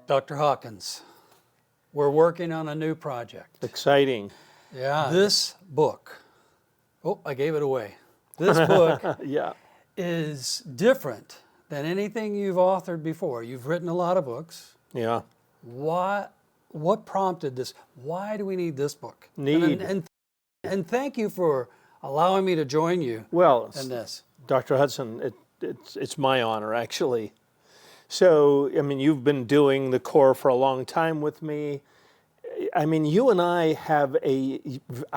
Dr. Hawkins, we're working on a new project. Exciting. Yeah. This book, oh, I gave it away. This book Yeah. is different than anything you've authored before. You've written a lot of books. Yeah. What prompted this? Why do we need this book? Need. And thank you for allowing me to join you in this. Dr. Hudson, it's my honor, actually. So, I mean, you've been doing the core for a long time with me. I mean, you and I have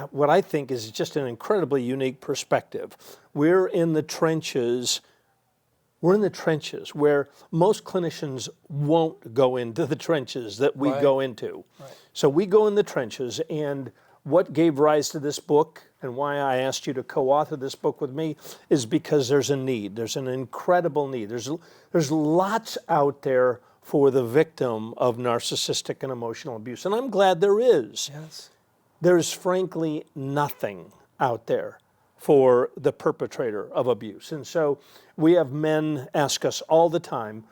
what I think is just an incredibly unique perspective. We're in the trenches. We're in the trenches where most clinicians won't go into the trenches that we go into. Right. So we go in the trenches, and what gave rise to this book and why I asked you to co-author this book with me is because there's a need. There's an incredible need. There's lots out there for the victim of narcissistic and emotional abuse, and I'm glad there is. Yes. There's frankly nothing out there for the perpetrator of abuse. And so we have men ask us all the time,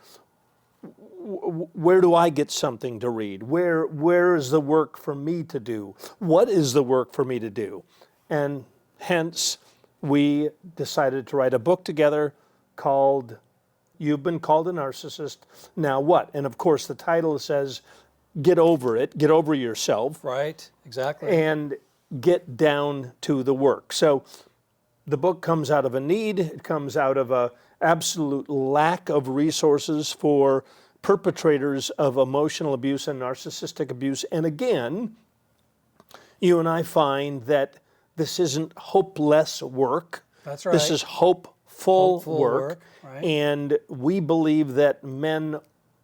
where do I get something to read? Where is the work for me to do? What is the work for me to do? And hence, we decided to write a book together called You've Been Called a Narcissist, Now What? And of course, the title says, get over it, get over yourself. Right, exactly. And get down to the work. So the book comes out of a need. It comes out of an absolute lack of resources for perpetrators of emotional abuse and narcissistic abuse. And again, you and I find that this isn't hopeless work. That's right. This is hopeful work. Right. And we believe that men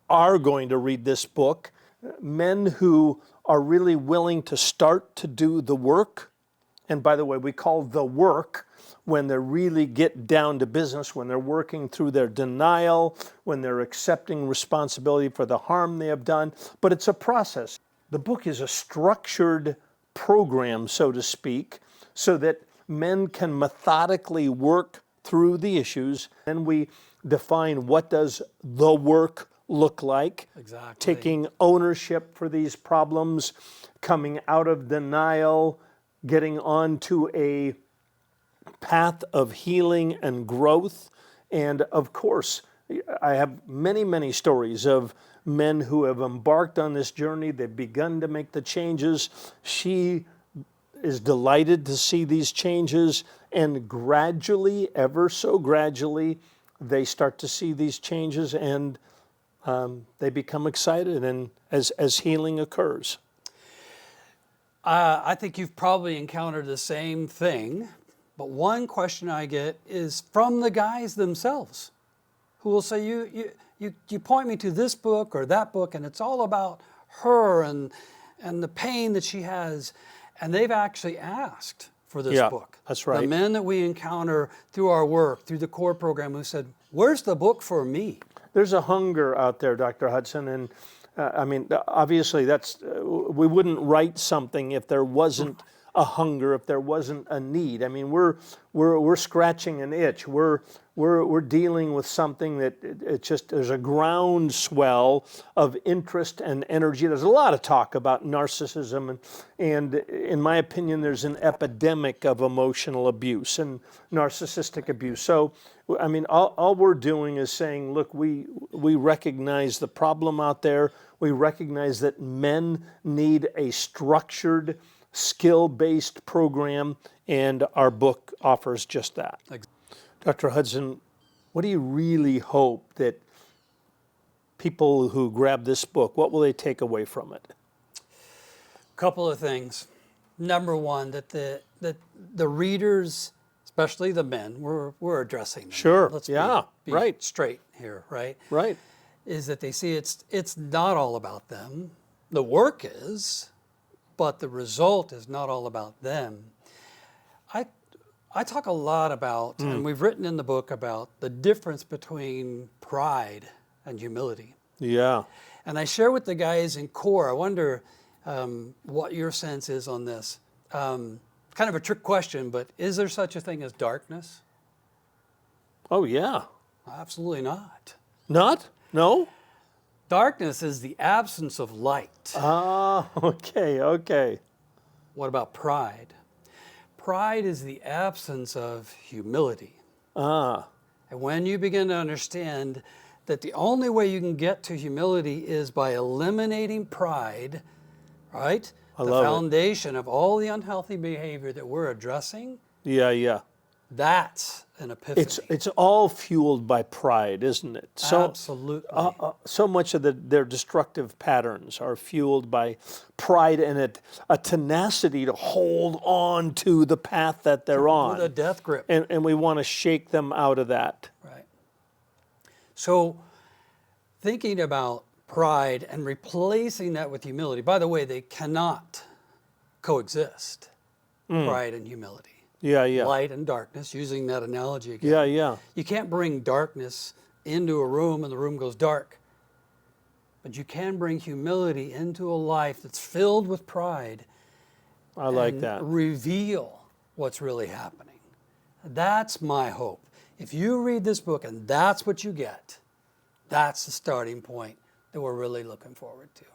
are going to read this book. Men who are really willing to start to do the work. And by the way, we call the work when they really get down to business, when they're working through their denial, when they're accepting responsibility for the harm they have done. But it's a process. The book is a structured program, so to speak, so that men can methodically work through the issues. And we define what does the work look like. Exactly. Taking ownership for these problems, coming out of denial, getting onto a path of healing and growth. And of course, I have many, many stories of men who have embarked on this journey. They've begun to make the changes. She is delighted to see these changes, and gradually, ever so gradually, they start to see these changes, and they become excited and as healing occurs. I think you've probably encountered the same thing, but one question I get is from the guys themselves, who will say, you point me to this book or that book, and it's all about her and the pain that she has, and they've actually asked for this book. That's right. The men that we encounter through our work, through the core program, who said, where's the book for me? There's a hunger out there, Dr. Hudson, and I mean, obviously we wouldn't write something if there wasn't a hunger, if there wasn't a need. I mean, we're scratching an itch. We're dealing with something that it's just, there's a groundswell of interest and energy. There's a lot of talk about narcissism, and in my opinion, there's an epidemic of emotional abuse and narcissistic abuse. So, I mean, all we're doing is saying, look, we recognize the problem out there. We recognize that men need a structured, skill-based program, and our book offers just that. Dr. Hudson, what do you really hope that people who grab this book, what will they take away from it? A couple of things. Number one, that the readers, especially the men, we're addressing them. Sure. Let's be right. straight here, right? Right. Is that they see it's not all about them. The work is, but the result is not all about them. I talk a lot about, and we've written in the book about the difference between pride and humility. Yeah. And I share with the guys in core, I wonder what your sense is on this. Kind of a trick question, but is there such a thing as darkness? Oh, yeah. Absolutely not. Not? No? Darkness is the absence of light. Ah, okay, okay. What about pride? Pride is the absence of humility. Ah, And when you begin to understand that the only way you can get to humility is by eliminating pride, right? I The love it. foundation of all the unhealthy behavior that we're addressing, yeah, yeah. that's an epiphany. It's all fueled by pride, isn't it? Absolutely. So much of their destructive patterns are fueled by pride and a tenacity to hold on to the path that they're on. With a death grip. And we want to shake them out of that. Right. So thinking about pride and replacing that with humility, by the way, they cannot coexist, pride and humility. Yeah, yeah. Light and darkness, using that analogy again. Yeah, yeah. You can't bring darkness into a room and the room goes dark. But you can bring humility into a life that's filled with pride. I like and that. reveal what's really happening. That's my hope. If you read this book and that's what you get, that's the starting point that we're really looking forward to.